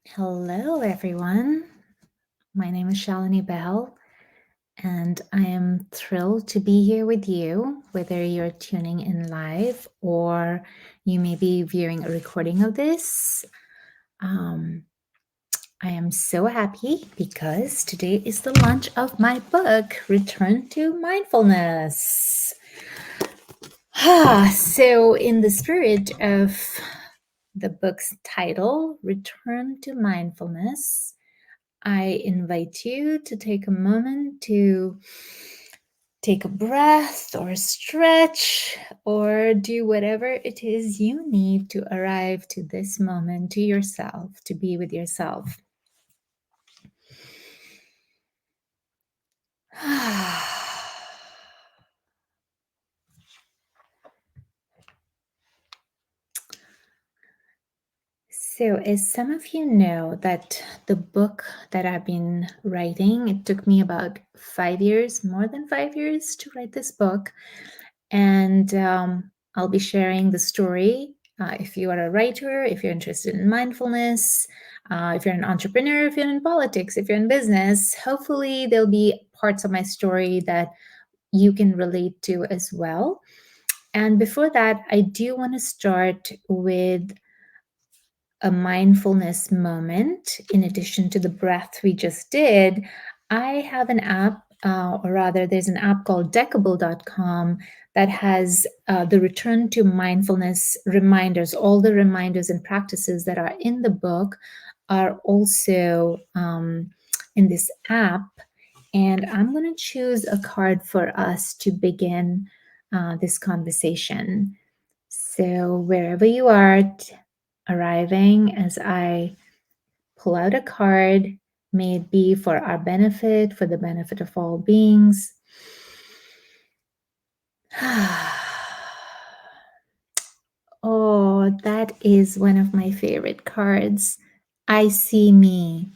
Hello, everyone. My name is Shalini Bell, and I am thrilled to be here with you, whether you're tuning in live or you may be viewing a recording of this. Um, I am so happy because today is the launch of my book, Return to Mindfulness. So, in the spirit of the book's title, Return to Mindfulness, I invite you to take a moment to take a breath or stretch or do whatever it is you need to arrive to this moment, to yourself, to be with yourself. So, as some of you know, that the book that I've been writing, it took me about 5 years, more than 5 years to write this book. And I'll be sharing the story. If you are a writer, if you're interested in mindfulness, if you're an entrepreneur, if you're in politics, if you're in business, hopefully there'll be parts of my story that you can relate to as well. And before that, I do want to start with a mindfulness moment. In addition to the breath we just did, I have an app, or rather, there's an app called Decable.com that has the return to mindfulness reminders. All the reminders and practices that are in the book are also in this app. And I'm going to choose a card for us to begin this conversation. So, wherever you are, arriving as I pull out a card, may it be for our benefit, for the benefit of all beings. Oh, that is one of my favorite cards. I see me.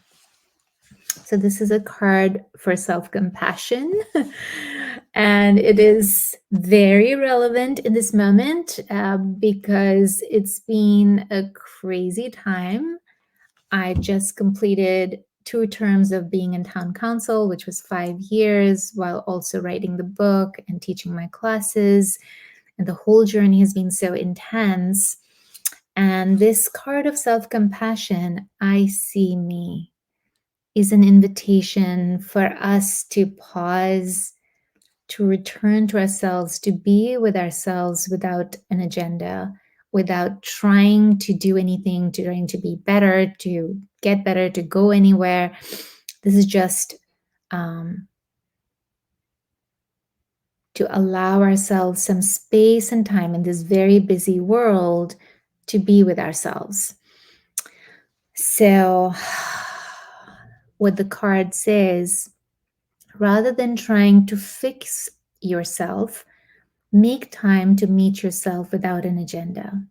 So, this is a card for self compassion. And it is very relevant in this moment because it's been a crazy time. I just completed 2 terms of being in town council, which was 5 years, while also writing the book and teaching my classes. And the whole journey has been so intense. And this card of self compassion, I see me, is an invitation for us to pause, to return to ourselves, to be with ourselves without an agenda, without trying to do anything, to trying to be better, to get better, to go anywhere. This is just to allow ourselves some space and time in this very busy world to be with ourselves. So, what the card says, rather than trying to fix yourself, make time to meet yourself without an agenda.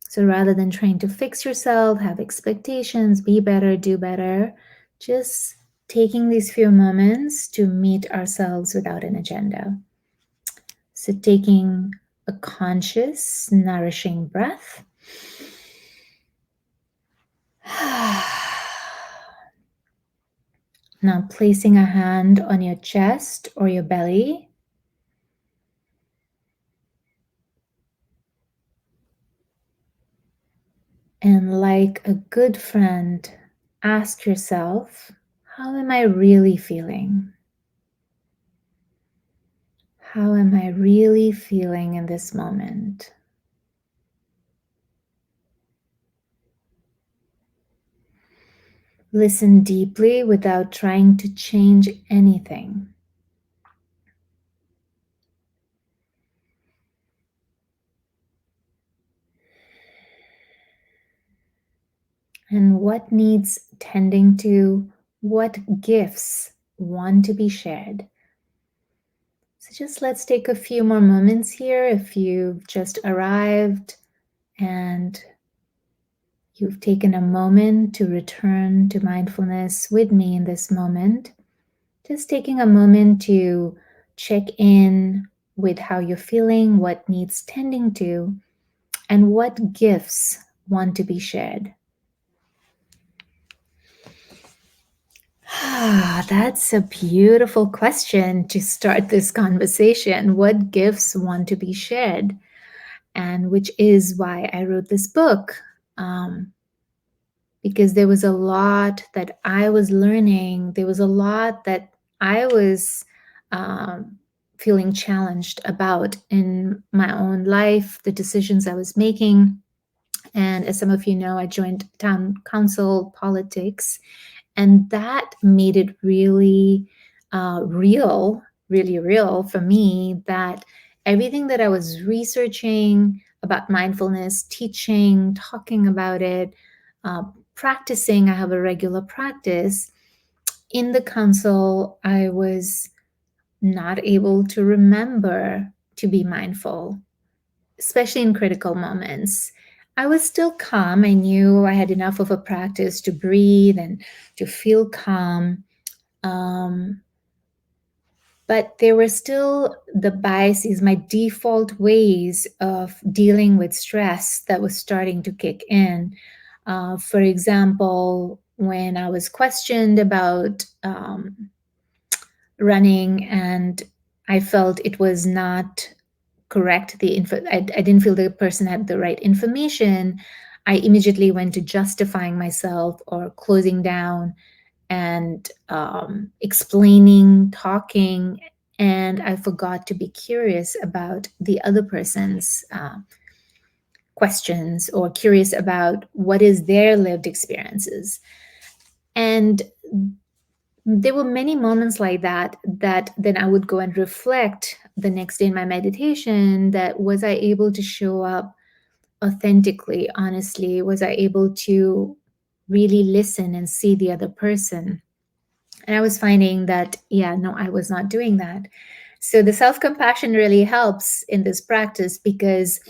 So rather than trying to fix yourself, have expectations, be better, do better, just taking these few moments to meet ourselves without an agenda. So taking a conscious, nourishing breath. Now placing a hand on your chest or your belly. And like a good friend, ask yourself, how am I really feeling? How am I really feeling in this moment? Listen deeply without trying to change anything. And what needs tending to? What gifts want to be shared? So just let's take a few more moments here. If you've just arrived and you've taken a moment to return to mindfulness with me in this moment, just taking a moment to check in with how you're feeling, what needs tending to, and what gifts want to be shared. That's a beautiful question to start this conversation. What gifts want to be shared? And which is why I wrote this book. Um, because there was a lot that I was learning. There was a lot that I was um, feeling challenged about in my own life, the decisions I was making. And as some of you know, I joined town council politics, and that made it really really real for me that everything that I was researching about mindfulness, teaching, talking about it, uh, practicing, I have a regular practice. In the council, I was not able to remember to be mindful, especially in critical moments. I was still calm. I knew I had enough of a practice to breathe and to feel calm. Um, but there were still the biases, my default ways of dealing with stress that was starting to kick in. For example, when I was questioned about running and I felt it was not correct, the info, I didn't feel the person had the right information, I immediately went to justifying myself or closing down and explaining, talking, and I forgot to be curious about the other person's questions or curious about what is their lived experiences. And there were many moments like that then I would go and reflect the next day in my meditation, that was I able to show up authentically, honestly? Was I able to really listen and see the other person? And I was finding that, yeah, no, I was not doing that. So the self compassion really helps in this practice because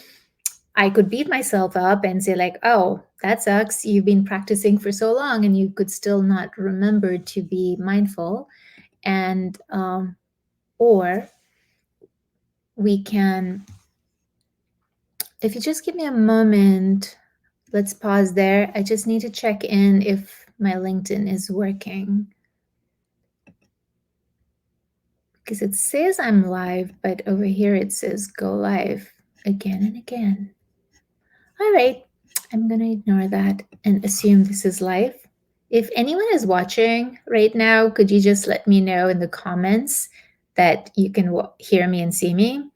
I could beat myself up and say, like, oh, that sucks. You've been practicing for so long and you could still not remember to be mindful. And, or we can, if you just give me a moment, let's pause there. I just need to check in if my LinkedIn is working because it says I'm live, but over here it says go live again and again. All right, I'm going to ignore that and assume this is live. If anyone is watching right now, could you just let me know in the comments that you can hear me and see me?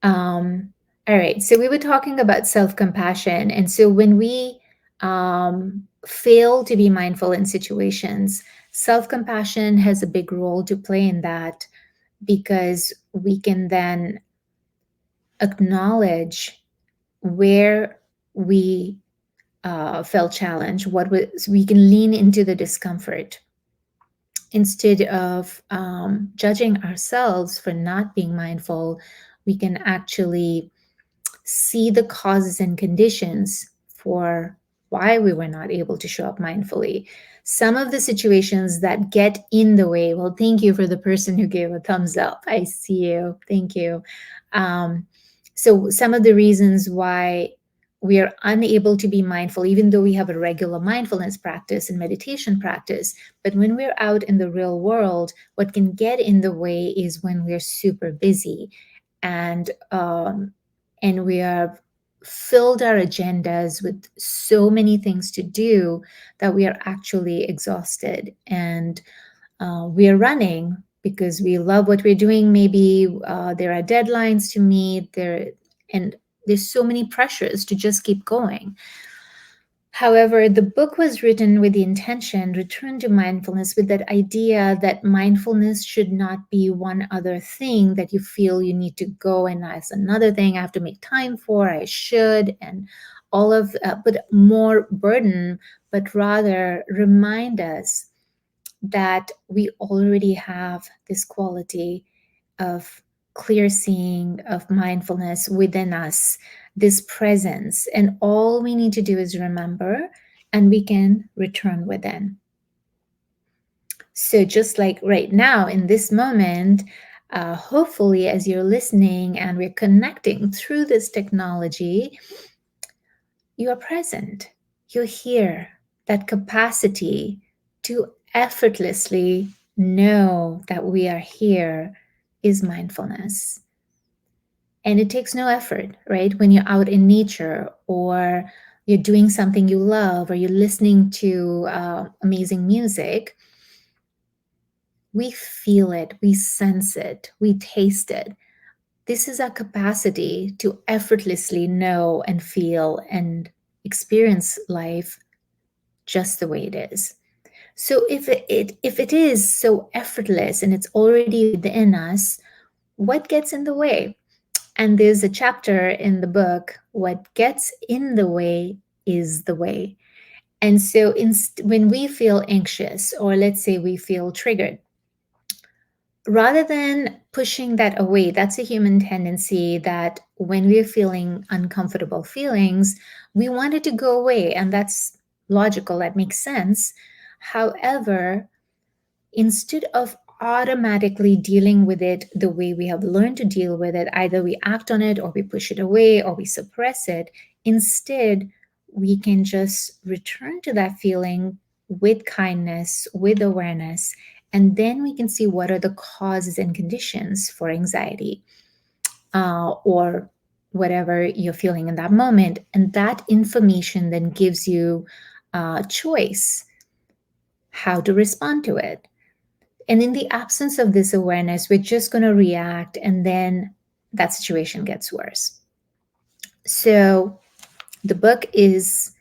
Um, all right, so we were talking about self compassion. And so when we fail to be mindful in situations, self compassion has a big role to play in that because we can then acknowledge where we felt challenged, what was, we can lean into the discomfort instead of judging ourselves for not being mindful. We can actually see the causes and conditions for why we were not able to show up mindfully. Some of the situations that get in the way, well, thank you for the person who gave a thumbs up. I see you. Thank you. Um, so, some of the reasons why we are unable to be mindful, even though we have a regular mindfulness practice and meditation practice, but when we're out in the real world, what can get in the way is when we're super busy and we have filled our agendas with so many things to do that we are actually exhausted and we are running because we love what we're doing. Maybe there are deadlines to meet there, and there's so many pressures to just keep going. However, the book was written with the intention, return to mindfulness, with that idea that mindfulness should not be one other thing that you feel you need to go and that's another thing I have to make time for, I should, and all of, but more burden, but rather remind us that we already have this quality of clear seeing, of mindfulness within us, this presence. And all we need to do is remember, and we can return within. So, just like right now in this moment, hopefully, as you're listening and we're connecting through this technology, you are present, you're here, that capacity to effortlessly know that we are here is mindfulness. And it takes no effort, right? When you're out in nature or you're doing something you love or you're listening to amazing music, we feel it, we sense it, we taste it. This is our capacity to effortlessly know and feel and experience life just the way it is. So if it is so effortless and it's already within us, what gets in the way? And there's a chapter in the book, what gets in the way is the way. And so when we feel anxious, or let's say we feel triggered, rather than pushing that away, that's a human tendency that when we're feeling uncomfortable feelings, we want it to go away. And that's logical, that makes sense. However, instead of automatically dealing with it the way we have learned to deal with it, either we act on it or we push it away or we suppress it. Instead, we can just return to that feeling with kindness, with awareness, and then we can see what are the causes and conditions for anxiety or whatever you're feeling in that moment. And that information then gives you a choice how to respond to it. And in the absence of this awareness, we're just going to react, and then that situation gets worse. So the book is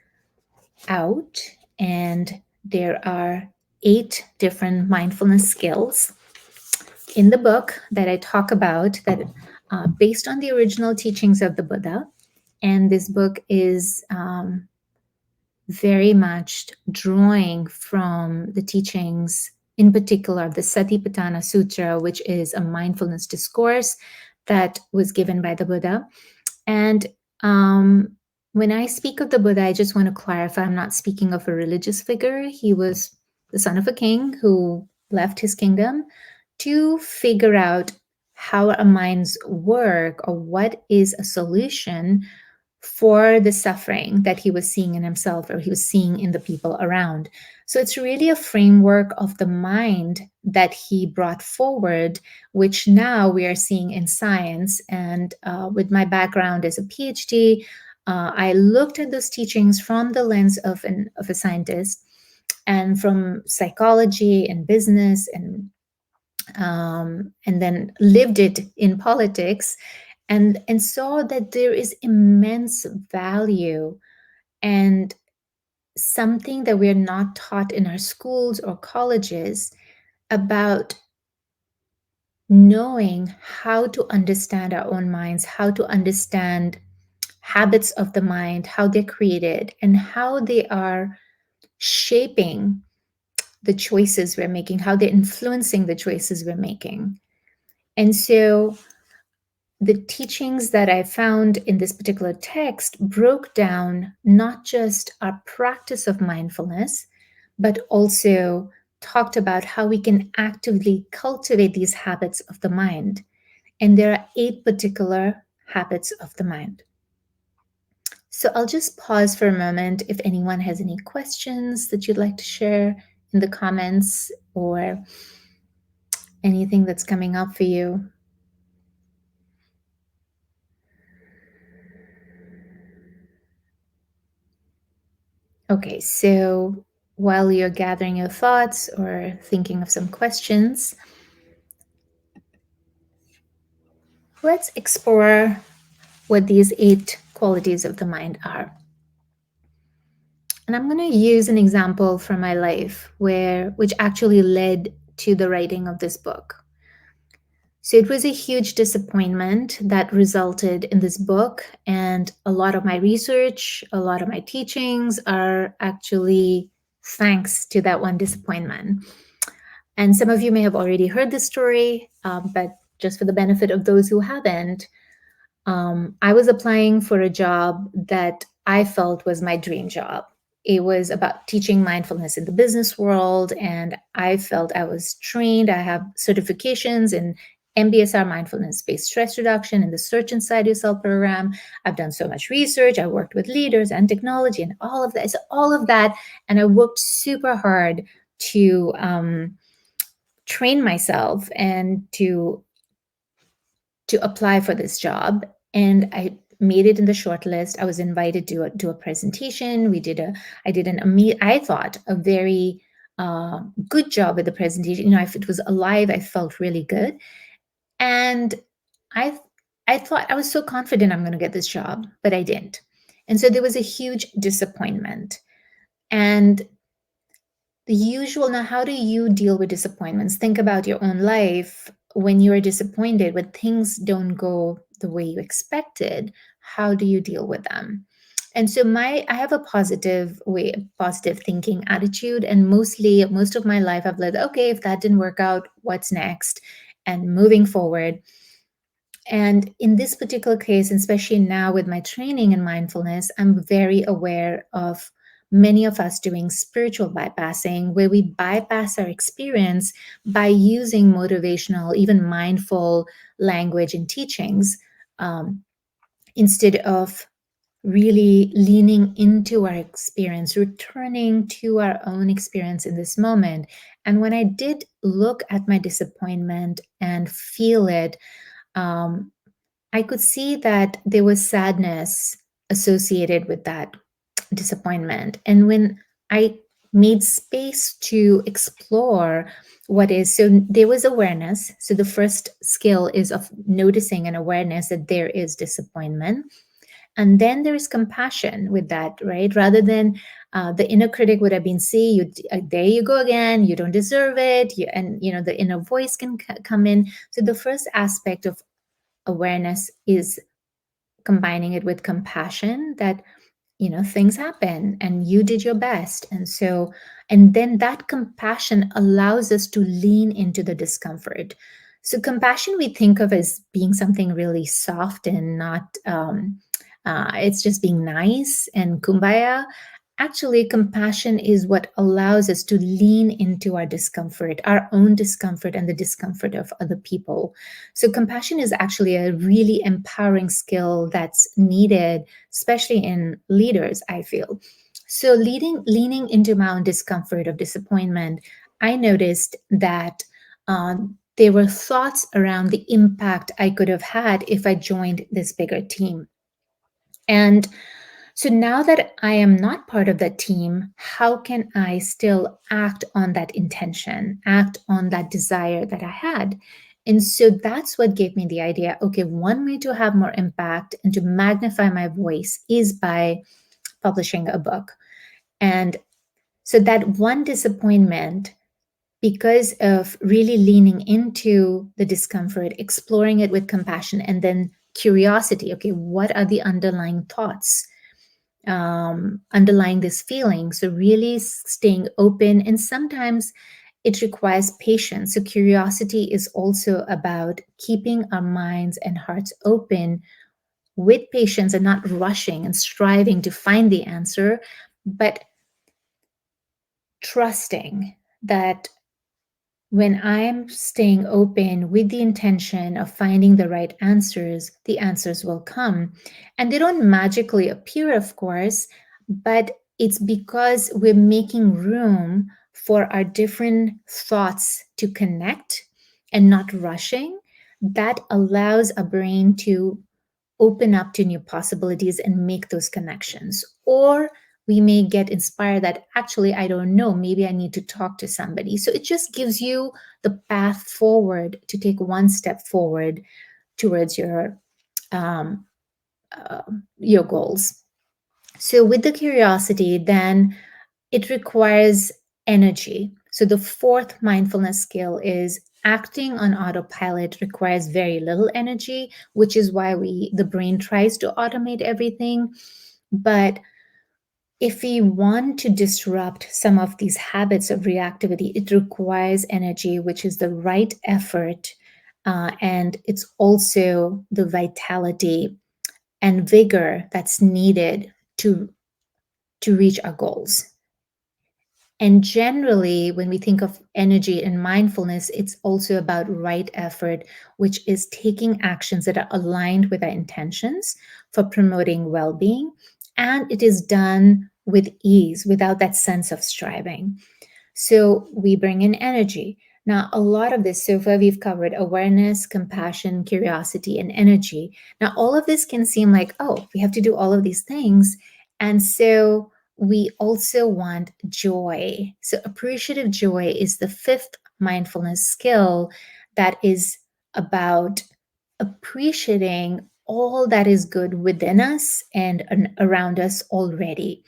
out, and there are 8 different mindfulness skills in the book that I talk about that based on the original teachings of the Buddha. And this book is very much drawing from the teachings, in particular the Satipatthana Sutra, which is a mindfulness discourse that was given by the Buddha. And when I speak of the Buddha, I just want to clarify, I'm not speaking of a religious figure. He was the son of a king who left his kingdom to figure out how our minds work or what is a solution for the suffering that he was seeing in himself or he was seeing in the people around. So it's really a framework of the mind that he brought forward, which now we are seeing in science. And with my background as a PhD, I looked at those teachings from the lens of a scientist and from psychology and business and then lived it in politics and saw that there is immense value and something that we're not taught in our schools or colleges about knowing how to understand our own minds, how to understand habits of the mind, how they're created, and how they are shaping the choices we're making, how they're influencing the choices we're making. And so the teachings that I found in this particular text broke down not just our practice of mindfulness, but also talked about how we can actively cultivate these habits of the mind. And there are 8 particular habits of the mind. So I'll just pause for a moment if anyone has any questions that you'd like to share in the comments or anything that's coming up for you. Okay, so while you're gathering your thoughts or thinking of some questions, let's explore what these 8 qualities of the mind are. And I'm going to use an example from my life which actually led to the writing of this book. So it was a huge disappointment that resulted in this book, and a lot of my research, a lot of my teachings are actually thanks to that one disappointment. And some of you may have already heard this story, but just for the benefit of those who haven't, I was applying for a job that I felt was my dream job. It was about teaching mindfulness in the business world, and I felt I was trained. I have certifications in MBSR, mindfulness-based stress reduction, in the Search Inside Yourself program. I've done so much research. I worked with leaders and technology and all of that. So all of that, and I worked super hard to train myself and to apply for this job. And I made it in the shortlist. I was invited to a presentation. I did I thought a very good job with the presentation. If it was alive, I felt really good. And I, I thought I was so confident I'm going to get this job, but I didn't. And so there was a huge disappointment. And the usual, now, how do you deal with disappointments? Think about your own life. When you're disappointed, when things don't go the way you expected, how do you deal with them? And so I have a positive thinking attitude. And most of my life I've led, okay, if that didn't work out, what's next? And moving forward. And in this particular case, especially now with my training in mindfulness, I'm very aware of many of us doing spiritual bypassing, where we bypass our experience by using motivational, even mindful language and teachings, um, instead of really leaning into our experience, returning to our own experience in this moment. And when I did look at my disappointment and feel it, um, I could see that there was sadness associated with that disappointment. And when I made space to explore so there was awareness. So the first skill is of noticing and awareness that there is disappointment. And then there's compassion with that, right? Rather than the inner critic would have been, see, there you go again, you don't deserve it. The inner voice can come in. So the first aspect of awareness is combining it with compassion, that things happen and you did your best. And then that compassion allows us to lean into the discomfort. So compassion we think of as being something really soft and not it's just being nice and kumbaya. Actually, compassion is what allows us to lean into our discomfort, our own discomfort, and the discomfort of other people. So compassion is actually a really empowering skill that's needed, especially in leaders, I feel. So leaning into my own discomfort of disappointment, I noticed that there were thoughts around the impact I could have had if I joined this bigger team. And so now that I am not part of that team, how can I still act on that intention, act on that desire that I had? And so that's what gave me the idea. Okay, one way to have more impact and to magnify my voice is by publishing a book. And so that one disappointment, because of really leaning into the discomfort, exploring it with compassion, and then curiosity. Okay, what are the underlying thoughts underlying this feeling? So really staying open, and sometimes it requires patience. So curiosity is also about keeping our minds and hearts open with patience and not rushing and striving to find the answer, but trusting that when I'm staying open with the intention of finding the answers will come. And they don't magically appear, of course, but it's because we're making room for our different thoughts to connect and not rushing. That allows a brain to open up to new possibilities and make those connections. Or we may get inspired that actually, I don't know, maybe I need to talk to somebody. So it just gives you the path forward to take one step forward towards um, your goals. So with the curiosity, then it requires energy. So the fourth mindfulness skill is acting on autopilot requires very little energy, which is why the brain tries to automate everything. But if we want to disrupt some of these habits of reactivity, it requires energy, which is the right effort. And it's also the vitality and vigor that's needed to reach our goals. And generally, when we think of energy and mindfulness, it's also about right effort, which is taking actions that are aligned with our intentions for promoting well being. And it is done with ease without that sense of striving. So we bring in energy. Now, a lot of this, so far we've covered awareness, compassion, curiosity, and energy. Now, all of this can seem like, oh, we have to do all of these things. And so we also want joy. So, appreciative joy is the fifth mindfulness skill that is about appreciating all that is good within us and around us already.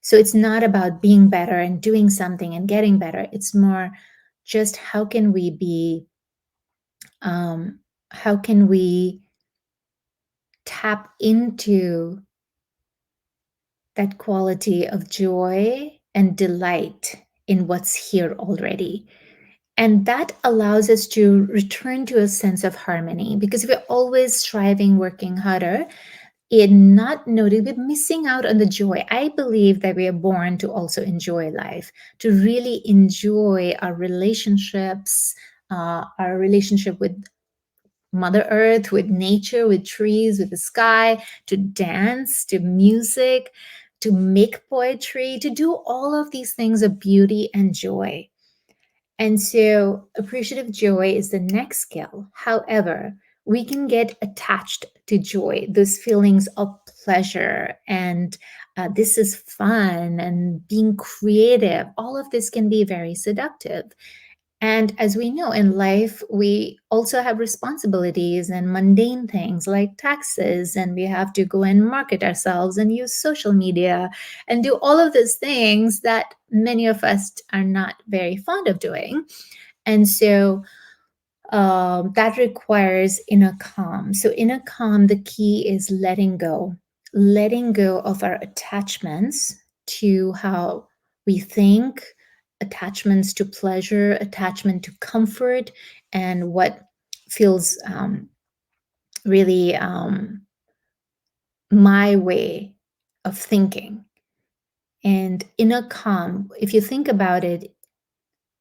So it's not about being better and doing something and getting better. It's more just um, how can we tap into that quality of joy and delight in what's here already. And that allows us to return to a sense of harmony because if we're always striving, working harder, in not noting, we're missing out on the joy. I believe that we are born to also enjoy life, to really enjoy our relationships, our relationship with Mother Earth, with nature, with trees, with the sky, to dance, to music, to make poetry, to do all of these things of beauty and joy. And so appreciative joy is the next skill. However, we can get attached to joy, those feelings of pleasure and this is fun and being creative. All of this can be very seductive. And as we know in life, we also have responsibilities and mundane things like taxes, and we have to go and market ourselves and use social media and do all of those things that many of us are not very fond of doing. And so that requires inner calm. So, inner calm, the key is letting go of our attachments to how we think, attachments to pleasure, attachment to comfort, and what feels really my way of thinking. And inner calm, if you think about it,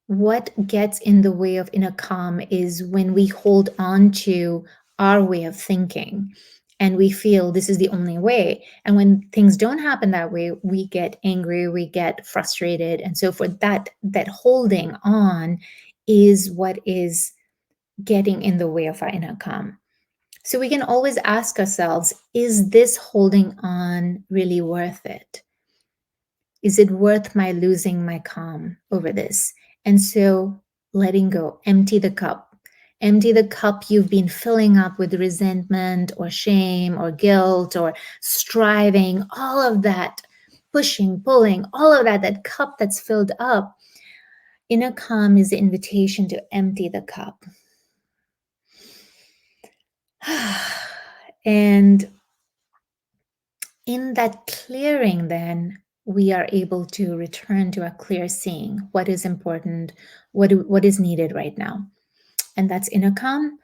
what gets in the way of inner calm is when we hold on to our way of thinking and we feel this is the only way. And when things don't happen that way, we get angry, we get frustrated. And so for that holding on is what is getting in the way of our inner calm. So we can always ask ourselves, is this holding on really worth it? Is it worth my losing my calm over this? And so letting go, empty the cup. Empty the cup you've been filling up with resentment or shame or guilt or striving, all of that, pushing, pulling, all of that, that cup that's filled up. Inner calm is the invitation to empty the cup. And in that clearing, then we are able to return to a clear seeing what is important, what is needed right now. And that's inner calm,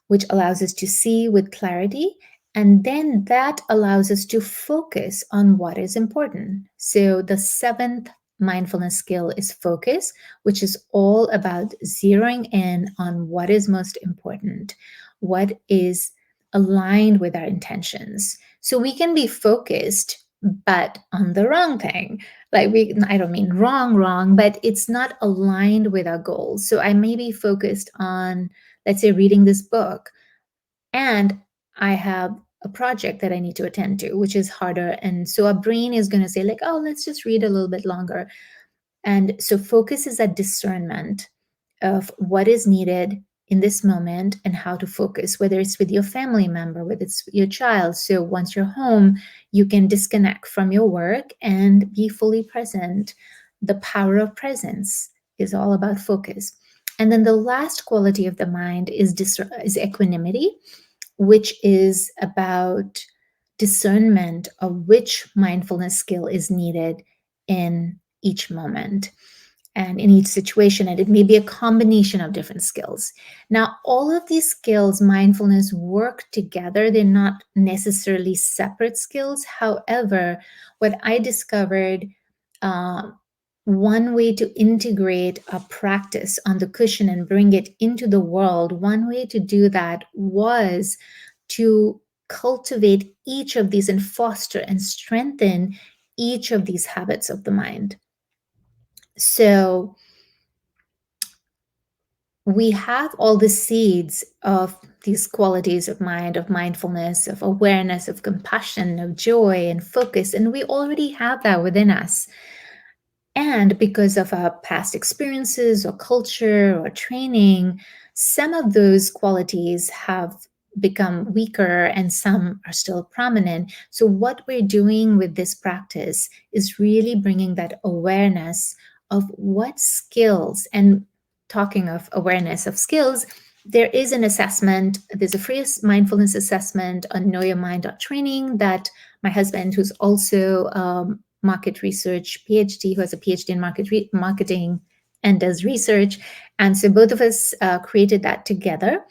which allows us to see with clarity. And then that allows us to focus on what is important. So the seventh mindfulness skill is focus, which is all about zeroing in on what is most important, what is aligned with our intentions. So we can be focused, but on the wrong thing. I don't mean wrong, but it's not aligned with our goals. So I may be focused on, let's say, reading this book, and I have a project that I need to attend to, which is harder. And so our brain is going to say, like, oh, let's just read a little bit longer. And so focus is a discernment of what is needed in this moment and how to focus, whether it's with your family member, whether it's your child. So once you're home, you can disconnect from your work and be fully present. The power of presence is all about focus. And then the last quality of the mind is equanimity, which is about discernment of which mindfulness skill is needed in each moment and in each situation. And it may be a combination of different skills. Now, all of these skills, mindfulness, work together. They're not necessarily separate skills. However, what I discovered, uh, one way to integrate a practice on the cushion and bring it into the world, one way to do that was to cultivate each of these and foster and strengthen each of these habits of the mind. So we have all the seeds of these qualities of mind, of mindfulness, of awareness, of compassion, of joy and focus, and we already have that within us. And because of our past experiences or culture or training, some of those qualities have become weaker and some are still prominent. So, what we're doing with this practice is really bringing that awareness of what skills, and talking of awareness of skills, there is an assessment. There's a free mindfulness assessment on knowyourmind.training that my husband, who's also market research PhD, who has a PhD in marketing and does research. And so both of us created that together.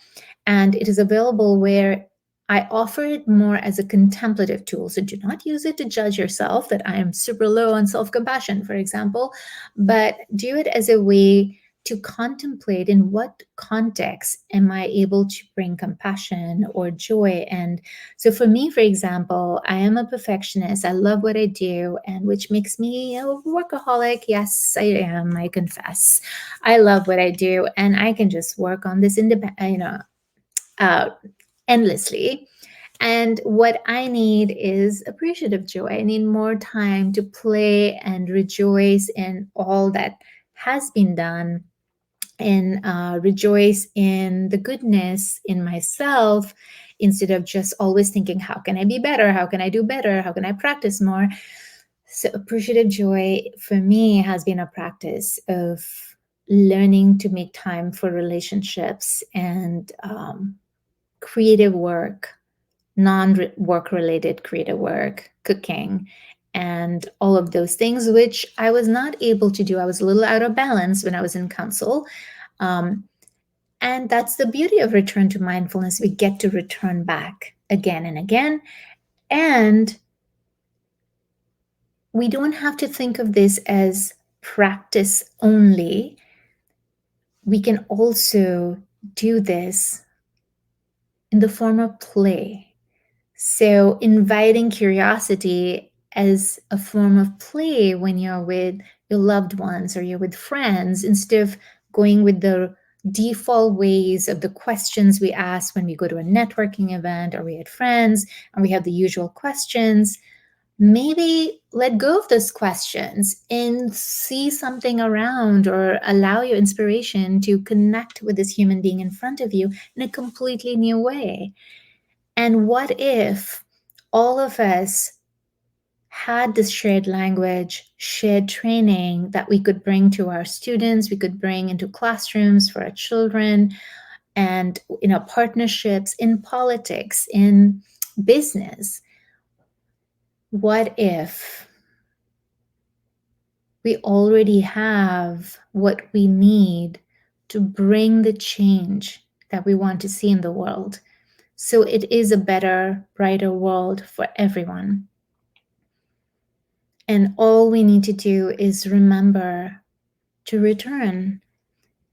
And it is available where I offer it more as a contemplative tool. So do not use it to judge yourself that I am super low on self compassion, for example, but do it as a way to contemplate in what context am I able to bring compassion or joy. And so for me, for example, I am a perfectionist. I love what I do, and which makes me a workaholic. Yes, I am. I confess. I love what I do, and I can just work on this uh, endlessly. And what I need is appreciative joy. I need more time to play and rejoice in all that has been done, and rejoice in the goodness in myself, instead of just always thinking, how can I be better? How can I do better? How can I practice more? So, appreciative joy for me has been a practice of learning to make time for relationships and creative work, non work related creative work, cooking, and all of those things, which I was not able to do. I was a little out of balance when I was in council. Um, and that's the beauty of return to mindfulness. We get to return back again and again. And we don't have to think of this as practice only. We can also do this in the form of play. So, inviting curiosity as a form of play when you're with your loved ones or you're with friends, instead of going with the default ways of the questions we ask when we go to a networking event or we had friends and we have the usual questions. Maybe let go of those questions and see something around, or allow your inspiration to connect with this human being in front of you in a completely new way. And what if all of us had this shared language, shared training that we could bring to our students, we could bring into classrooms for our children, and in our partnerships, in politics, in business? What if we already have what we need to bring the change that we want to see in the world? So it is a better, brighter world for everyone. And all we need to do is remember to return.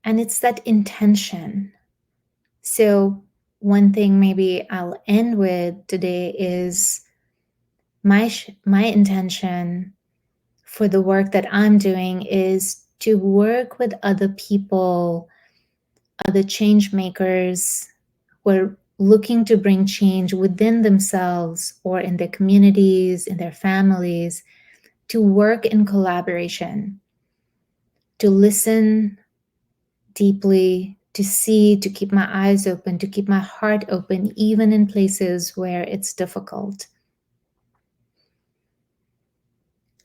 And it's that intention. So, one thing maybe I'll end with today is my intention for the work that I'm doing is to work with other people, other change makers who are looking to bring change within themselves or in their communities, in their families, to work in collaboration, to listen deeply, to see, to keep my eyes open, to keep my heart open, even in places where it's difficult.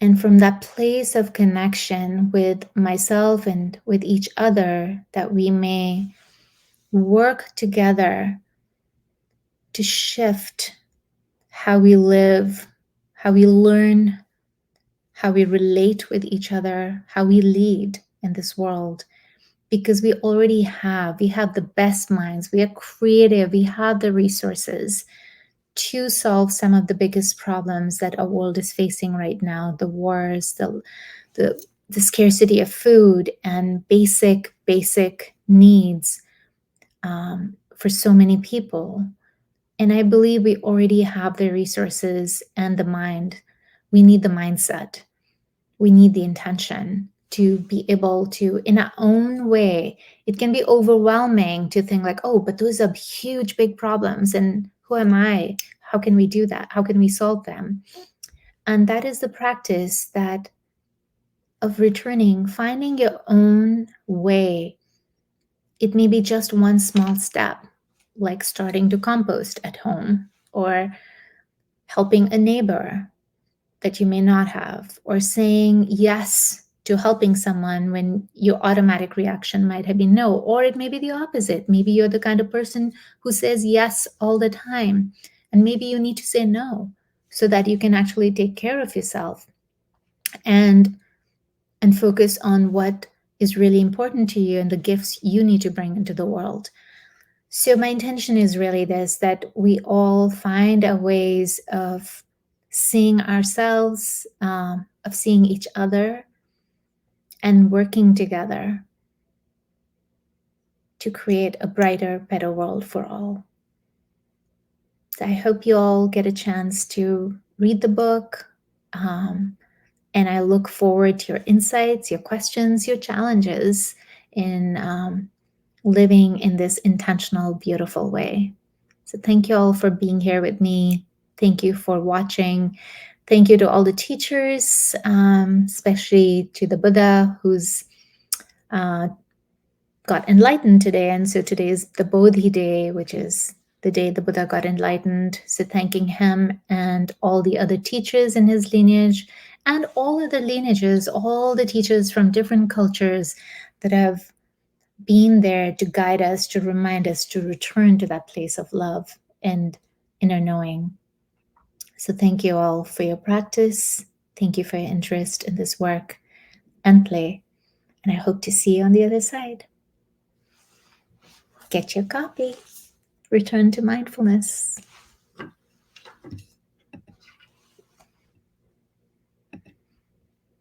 And from that place of connection with myself and with each other, that we may work together to shift how we live, how we learn, how we relate with each other, how we lead in this world. Because we have the best minds, we are creative, we have the resources to solve some of the biggest problems that our world is facing right now: the wars, the scarcity of food, and basic needs for so many people. And I believe we already have the resources and the mind. We need the mindset, we need the intention, to be able to, in our own way, it can be overwhelming to think like, oh, but those are huge, big problems. And who am I? How can we do that? How can we solve them? And that is the practice that of returning, finding your own way. It may be just one small step, like starting to compost at home or helping a neighbor that you may not have, or saying yes to helping someone when your automatic reaction might have been no, or it may be the opposite. Maybe you're the kind of person who says yes all the time, and maybe you need to say no so that you can actually take care of yourself and focus on what is really important to you and the gifts you need to bring into the world. So my intention is really this, that we all find our ways of seeing ourselves, of seeing each other, and working together to create a brighter, better world for all. So I hope you all get a chance to read the book. And I look forward to your insights, your questions, your challenges in living in this intentional, beautiful way. So thank you all for being here with me. Thank you for watching. Thank you to all the teachers, especially to the Buddha who's got enlightened today. And so today is the Bodhi day, which is the day the Buddha got enlightened. So thanking him and all the other teachers in his lineage and all other lineages, all the teachers from different cultures that have been there to guide us, to remind us to return to that place of love and inner knowing. So thank you all for your practice. Thank you for your interest in this work and play. And I hope to see you on the other side. Get your copy. Return to mindfulness.